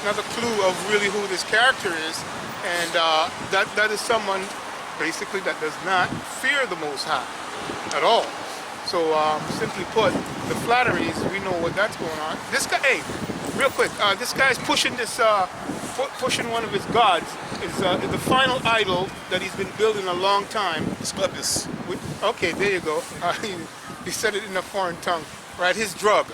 another clue of really who this character is, and that is someone basically that does not fear the Most High at all. So simply put, the flatteries, we know what that's going on. This guy, hey, real quick, this guy's pushing this, pushing one of his gods. Is the final idol that he's been building a long time. Asclepius. Okay, there you go. He said it in a foreign tongue, right? His drug,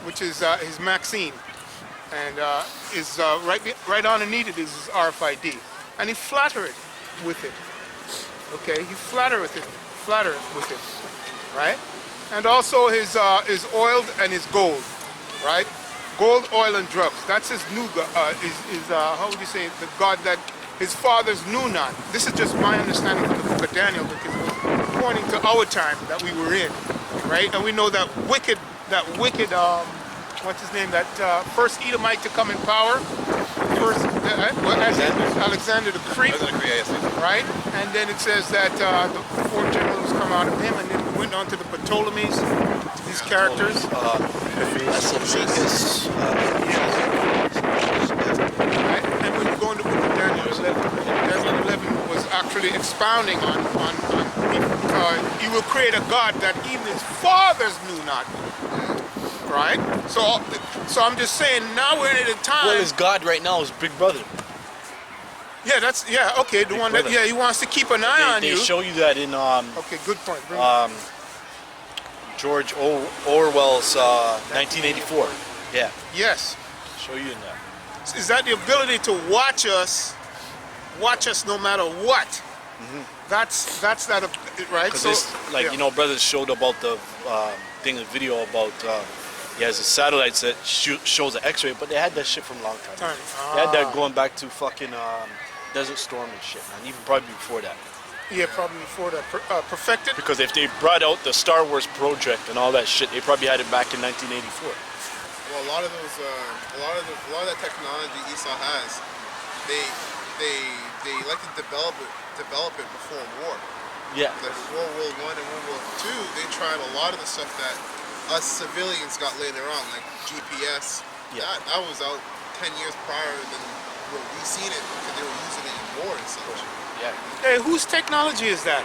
which is his Maxine, and is right underneath it is his RFID, and he flattered with it. Okay, he flattered with it, right? And also his oil and his gold, right? Gold, oil, and drugs. That's his new god. How would you say it? The god that his fathers knew not. This is just my understanding of the book of Daniel, because it was pointing to our time that we were in, right? And we know that wicked, what's his name? That first Edomite to come in power, Alexander the Great, right? And then it says that the four generals come out of him, and then we went on to the Ptolemies, these characters. Right? And when you go into the book of Daniel 11 was actually expounding on he will create a God that even his fathers knew not. Right? So I'm just saying, now we're in a time. Well, his God right now is Big Brother. Yeah, okay, the one that, he wants to keep an eye on you. They show you that in okay, good point. George Orwell's 1984. Yeah. Yes. Show you in that. Is that the ability to watch us no matter what? Mm-hmm. That's that, right? So, you know, brothers showed about the video about he has a satellite that shows an X-ray, but they had that shit from a long time. They had that going back to fucking Desert Storm and shit, man. Even probably before that. Yeah, probably before that. Perfected. Because if they brought out the Star Wars project and all that shit, they probably had it back in 1984. Well, a lot of that technology Esau has, they like to develop it before war. Yeah. Like World War I and World War II, they tried a lot of the stuff that us civilians got later on, like GPS. Yeah. That was out 10 years prior than what we seen it, because they were using it in war and such. Yeah. Hey, whose technology is that?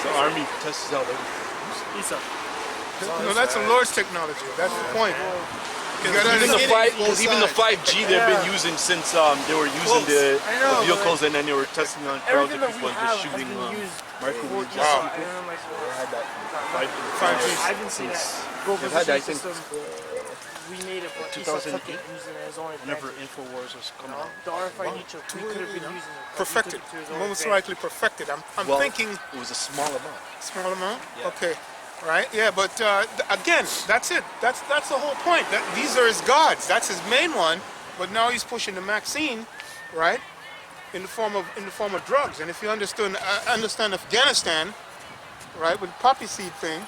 The Army tests out everything. Esau. No, that's the Lord's technology. That's the point. Even the 5G they've been using since they were using the vehicles, and then they were testing on crowds of people and just shooting microwaves. Wow. They had that 5G. I haven't seen that. They've had that, I think, we made it, but 2008. Using it as only whenever InfoWars was coming out. The RFID chip, we could have been using it. Perfected. Most likely perfected. I'm thinking. It was a small amount. Small amount? Yeah. Okay. Right? Yeah, but again, that's it. That's the whole point. These are his gods. That's his main one. But now he's pushing the Maxine, right? In the form of drugs. And if you understand Afghanistan, right, with the poppy seed thing,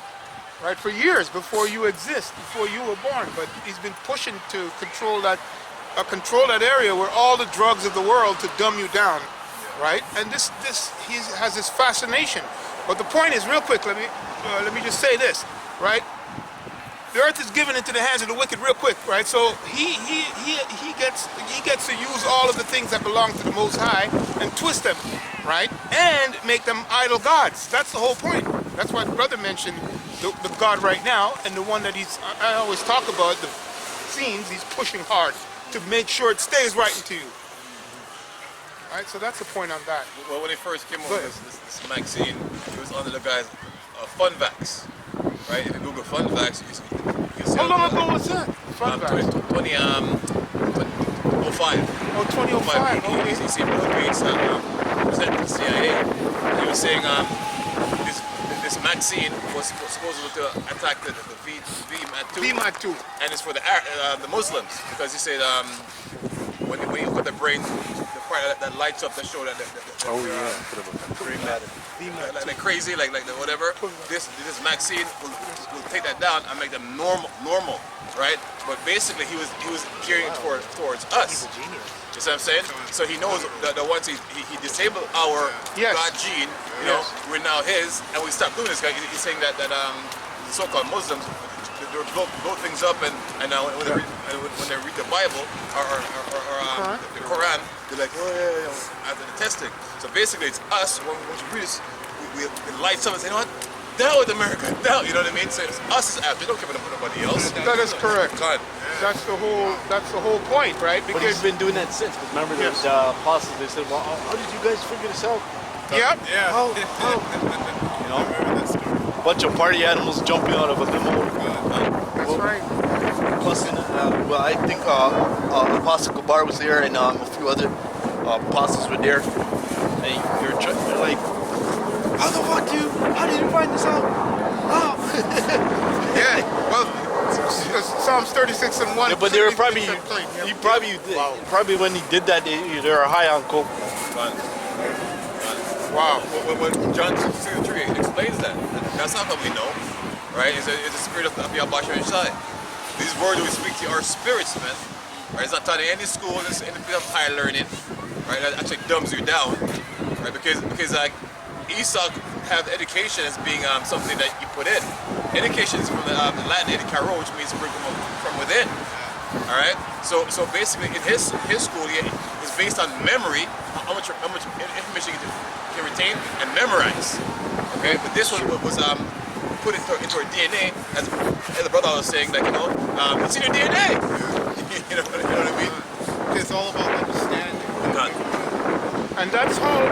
right, for years before you exist, before you were born. But he's been pushing to control that area where all the drugs of the world to dumb you down, right? And this he has this fascination. But the point is, real quick, let me just say this, right? The earth is given into the hands of the wicked real quick, right? So he gets to use all of the things that belong to the Most High and twist them, right? And make them idol gods. That's the whole point. That's why the brother mentioned the God right now, and the one that I always talk about, the scenes he's pushing hard to make sure it stays right into you. Right, so that's the point on that. Well, when he first came over this Maxine, he was under the guise Funvax, right? If you Google Funvax, you see how long ago was that? Funvax? 2005. Oh, 2005. Okay. You see Bill Gates presenting the CIA. And he was saying this Maxine was supposed to attack the VMAT2. And it's for the Muslims, because he said when you look at the brain, that lights up, that show that green matter, like crazy, like whatever. This Maxine will take that down and make them normal, right? But basically, he was gearing towards us. You see what I'm saying? So he knows that once he disabled our God gene, you know, we're now his, and we stop doing this. He's saying that the so-called Muslims they blow things up, and when they read the Bible or the Quran, they're like, oh yeah, after the testing. So basically, it's us. When we read this, we light up and say, you know what? Down with America, down. You know what I mean? So it's us as after. They don't care about nobody else. That is correct. God. That's the whole point, right? But he's been doing that since. Remember the apostles? They said, "Well, how did you guys figure this out?" Yep. Yeah. How? You know, a bunch of party animals jumping out of a limo. That's right. Plus, well, I think Apostle Kabar was there, and a few other apostles were there. And they're like, "How the fuck How did you find this out?" Oh. Yeah. Well, Psalms 36 and 1. Yeah, but they were probably, Wow. probably when he did that, they were high on coke. Wow. When John 6:3 explains that, that's not what we know, right? It's the spirit of Yahweh inside. These words we speak to our spirits, man. Right? It's not taught in any school, it's in the field of higher learning, right? That actually dumbs you down, right? Because like Esau have education as being something that you put in. Education is from the Latin educare, which means bring from within. All right. So basically, in his school, it's based on memory, how much information you can retain and memorize. Okay. But this one was put into our DNA, as the brother was saying, like it's in your DNA. you know what I mean? It's all about understanding. And that's how,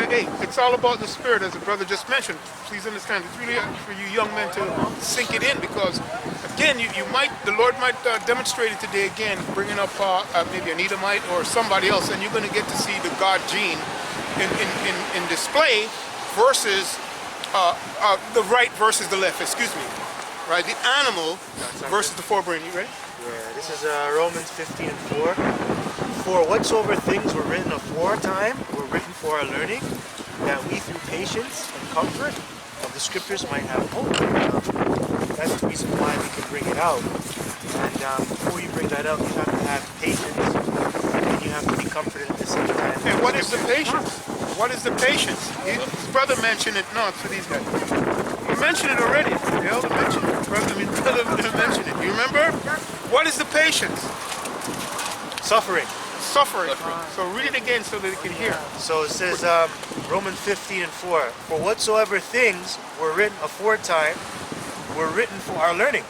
hey, it's all about the spirit, as the brother just mentioned. Please understand, it's really for you young men to sink it in, because, again, the Lord might demonstrate it today again, bringing up maybe an Edomite or somebody else, and you're going to get to see the God gene in display versus the right versus the left, excuse me. Right, the animal versus the forebrain. You ready? Yeah, this is Romans 15 and 4. For whatsoever things were written aforetime were written for our learning, that we through patience and comfort of the scriptures might have hope. That's the reason why we can bring it out. And before you bring that out, you have to have patience, and you have to be comforted at the same time. And what is the patience? What is the patience? His brother mentioned it. No, to these guys. He mentioned it already. The elder mentioned it. Brother mentioned it. You remember? What is the patience? Suffering. Suffering. So read it again so that they can hear. So it says, Romans 15 and 4, for whatsoever things were written aforetime were written for our learning,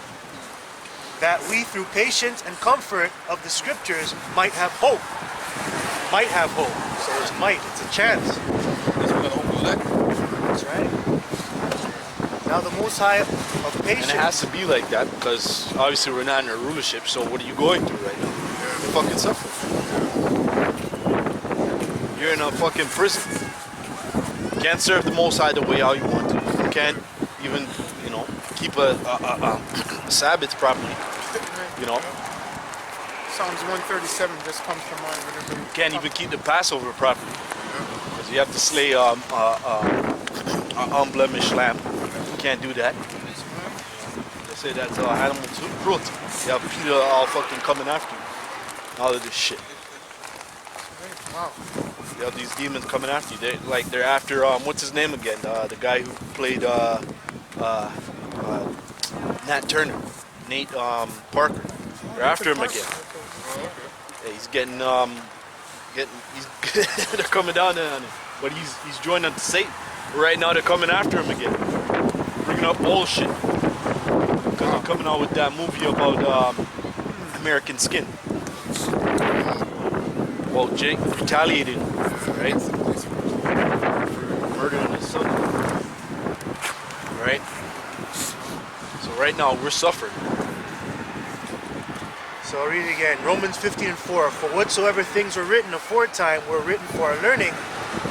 that we through patience and comfort of the scriptures might have hope. Might have hope. So it's might, it's a chance. That's what the hope will like. That's right. Now the Most High of patience. And it has to be like that, because obviously we're not in a rulership, so what are you going through right now? You're fucking suffering. You're in a fucking prison. You can't serve the Most High the way how you want to. You can't even, keep a Sabbath properly. Psalms 137 just comes to mind whenever You can't even keep the Passover properly. Because you have to slay an unblemished lamb. You can't do that. They say that's animal cruelty. You have Peter all fucking coming after you. All of this shit. Wow. You have these demons coming after you. They're after what's his name again? The guy who played Nat Turner, Nate Parker. They're after him again. Yeah, he's getting they're coming down on him, but he's joined up to Satan. Right now they're coming after him again, bringing up old shit because they're coming out with that movie about American Skin. Well, Jake retaliated, right, for murdering his son, right? So right now we're suffering. So I'll read it again. Romans 15 and 4. For whatsoever things were written aforetime were written for our learning,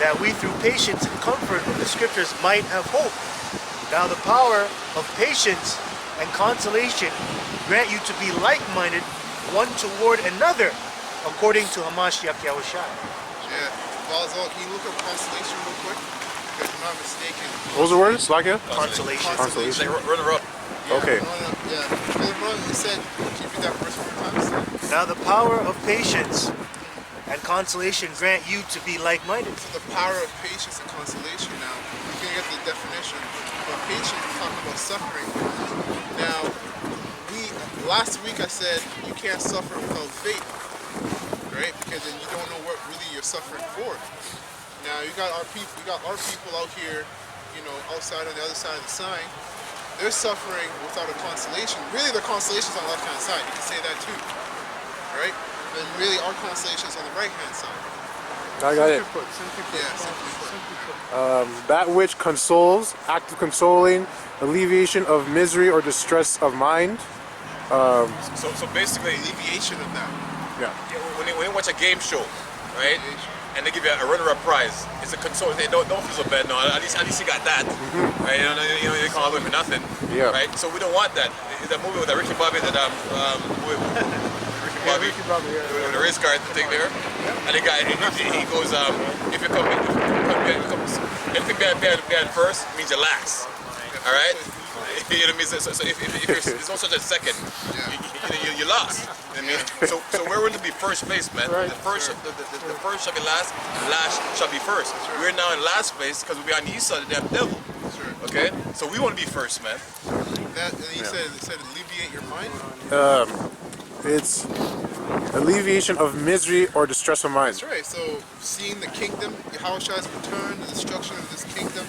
that we through patience and comfort of the scriptures might have hope. Now the power of patience and consolation grant you to be like-minded one toward another, according to Hamashiach Yahushua. Yeah. Balzal, can you look up constellation real quick? Because if I'm not mistaken. What was the word? Slakia? Consolation. It's like runner up. Okay. Yeah. Brother, you said, can you read that verse one more time? Now the power of patience and consolation grant you to be like-minded. So the power of patience and consolation. Now, you can get the definition. But patience, we talk about suffering. Now, last week I said you can't suffer without faith, right? Because then you don't know what really you're suffering for. Now you got our people out here, you know, outside on the other side of the sign. They're suffering without a consolation. Really, the consolation's on the left-hand side. You can say that too, right? And really, our consolation's on the right-hand side. I got it. Simply put. Yeah, simply put. That which consoles, act of consoling, alleviation of misery or distress of mind. So basically, Alleviation of that. Yeah. when you watch a game show, right? And they give you a runner-up prize. It's a console. They don't feel so bad. No, at least you got that, right? You know, they can't all the way for nothing, Yeah. right? So we don't want that. It's a movie with Ricky Bobby that Ricky Bobby with the race car thing there, and the guy he goes if you come anything behind first means you're last, all right? You know what I mean? So if there's no such a second, you lost. You know what I mean? So we're going to be first place, man. Right. The first shall be last, the last shall be first. We're now in last place because we're on the east side of the damn devil. Okay? So we want to be first, man. That, and you said alleviate your mind. It's alleviation of misery or distress of mind. That's right. So seeing the kingdom, Yahushua's return, the destruction of this kingdom,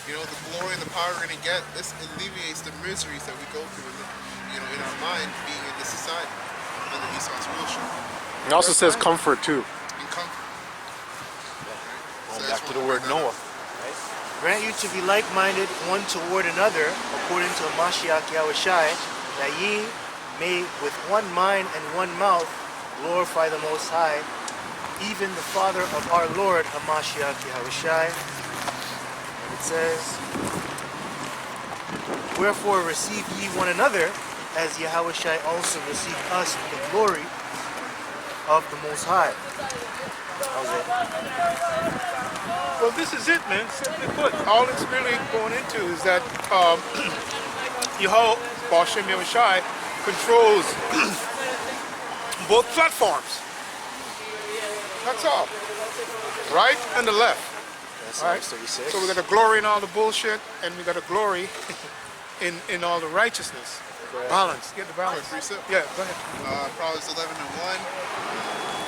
you know, the glory and the power we're going to get, this alleviates the miseries that we go through, you know, in our mind, being in this society under Esau's rulership. It also says comfort too. And comfort. Going back to the word Noah. Grant you to be like-minded one toward another, according to Mashiach Yahushai, that ye may with one mind and one mouth glorify the Most High, even the Father of our Lord Hamashiach Yahushai. And it says, wherefore receive ye one another, as Yahushai also received us for the glory of the Most High. How's it? Well, this is it, man. Simply put, all it's really going into is that Hashem Yahushai controls both platforms. That's all. Right and the left. That's Right. Psalms 36. So we got to glory in all the bullshit, and we got to glory in all the righteousness. Balance. Get the balance. Precept. Yeah, go ahead. Proverbs 11:1.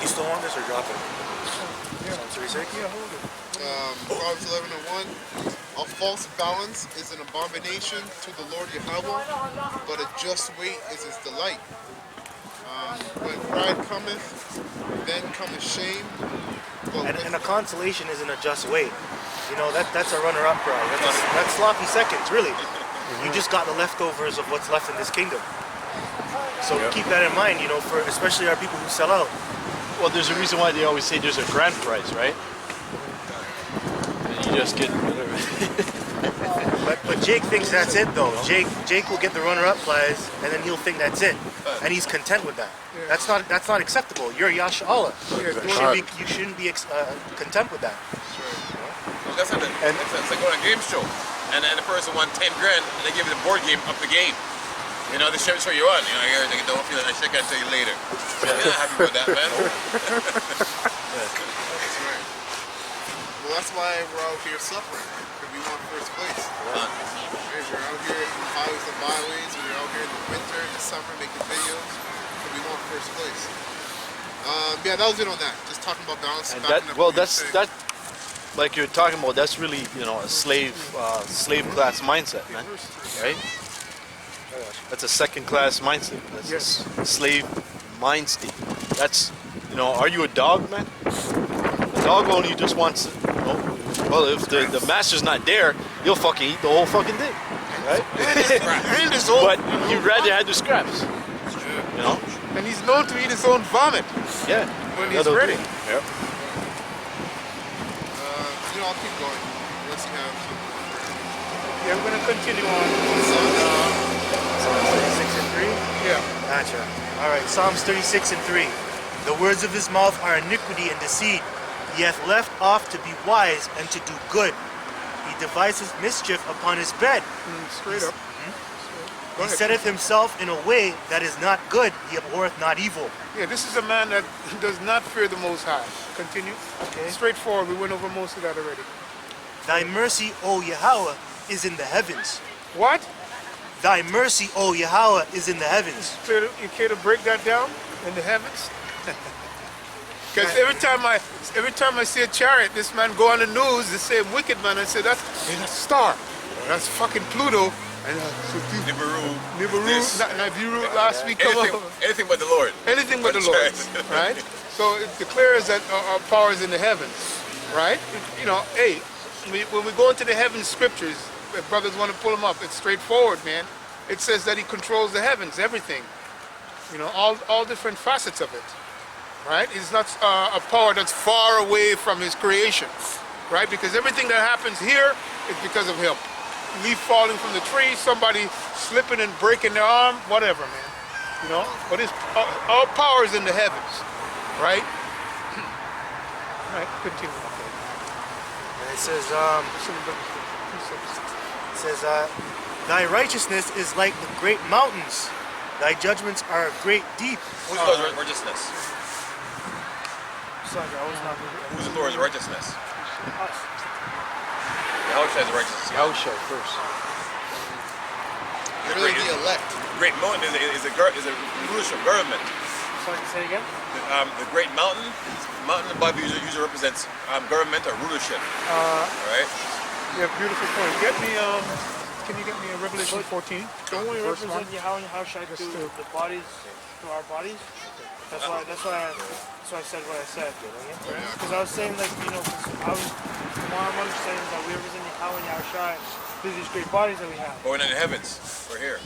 You still want this or drop it? Psalms 36? Yeah, hold it. Proverbs 11:1. A false balance is an abomination to the Lord Yahweh, but a just weight is his delight. When pride cometh, then cometh shame. But And a consolation isn't a just weight. You know, that's a runner-up prize. That's sloppy seconds, really. You just got the leftovers of what's left in this kingdom. So keep that in mind, you know, for especially our people who sell out. Well, there's a reason why they always say there's a grand prize, right? And you just get whatever. But Jake thinks that's it, though. Jake will get the runner-up prize, and then he'll think that's it, and he's content with that. That's not acceptable. You're Yash Allah. You shouldn't be content with that. That's like it's like going to a game show, and the person won 10 grand, and they give you the board game up the game. You know, they show you on. You know, you're don't feel it. I should tell you later. You're not happy with that, man. That's right. Well, that's why we're out here suffering, because we want first place. Right? We're out here in the highways and byways. We're out here in the winter, in the summer, making videos, because we want first place. Yeah, that was it on that. Just talking about balance. And that, well, that's that. Like you're talking about, that's really, you know, a slave class mindset, man. Right? That's a second class mindset. That's a slave mind state. That's, you know, are you a dog, man? A dog only just wants, you know, well, if the master's not there, you'll fucking eat the whole fucking thing, right? But you'd rather have the scraps, you know? And he's known to eat his own vomit Yeah. when he's ready. Yeah. You know, I'll keep going. Unless you have something. Yeah, we're going to continue on. Psalms 36 and 3? Yeah. Gotcha. All right, Psalms 36 and 3. The words of his mouth are iniquity and deceit. He hath left off to be wise and to do good. He devises mischief upon his bed. Straight up. Go He ahead. setteth himself in a way that is not good. He abhorreth not evil. Yeah, this is a man that does not fear the Most High. Continue. Okay. Straightforward. We went over most of that already. Thy mercy, O Yahweh, is in the heavens. What? Thy mercy, O Yahweh, is in the heavens. You care to break that down in the heavens? Because every time I see a chariot, this man go on the news, the same wicked man, I say that's a star, that's fucking Pluto, and Nibiru, last week. Anything but the Lord. Anything but the Lord, right? So it declares that our power is in the heavens, right? You know, hey, when we go into the heavens scriptures, if brothers want to pull them up, it's straightforward, man. It says that he controls the heavens, everything. You know, all different facets of it, right? It's not a power that's far away from his creation, right? Because everything that happens here is because of him. Leaf falling from the tree, somebody slipping and breaking their arm, whatever, man. You know, but all power is in the heavens, right? Right, continue. And it says, thy righteousness is like the great mountains. Thy judgments are great deep. Who's the Lord's righteousness? Who's the Lord's righteousness? Us. Yahushua's righteousness. Yahushua first. Really the elect. Great mountain is a rulership government. Sorry, say it again? The great mountain in the Bible usually represents government or rulership. Right? Yeah, beautiful point. Get me, can you get me a Revelation 14? Don't we Verse represent 1? Yahweh and Yahushua to the bodies, to our bodies? That's why I said what I said. Because I was saying, like, you know, from what I'm understanding is that we represent Yahweh and Yahushua through these great bodies that we have. But we're not in the heavens. We're here.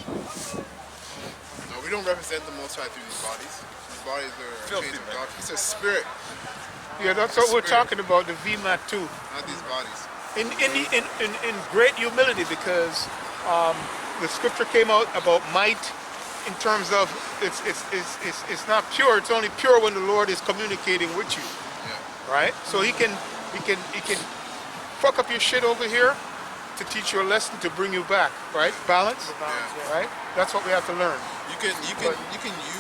No, we don't represent the Most High through these bodies. These bodies are Filthy, chains of man. God. It's a spirit, Yeah, that's what we're talking about, the VMAT 2. not these bodies. In great humility, because the scripture came out about might in terms of it's not pure. It's only pure when the Lord is communicating with you, Yeah. right? So he can fuck up your shit over here to teach you a lesson to bring you back, right? Balance, right? That's what we have to learn. You can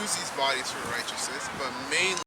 use these bodies for righteousness, but mainly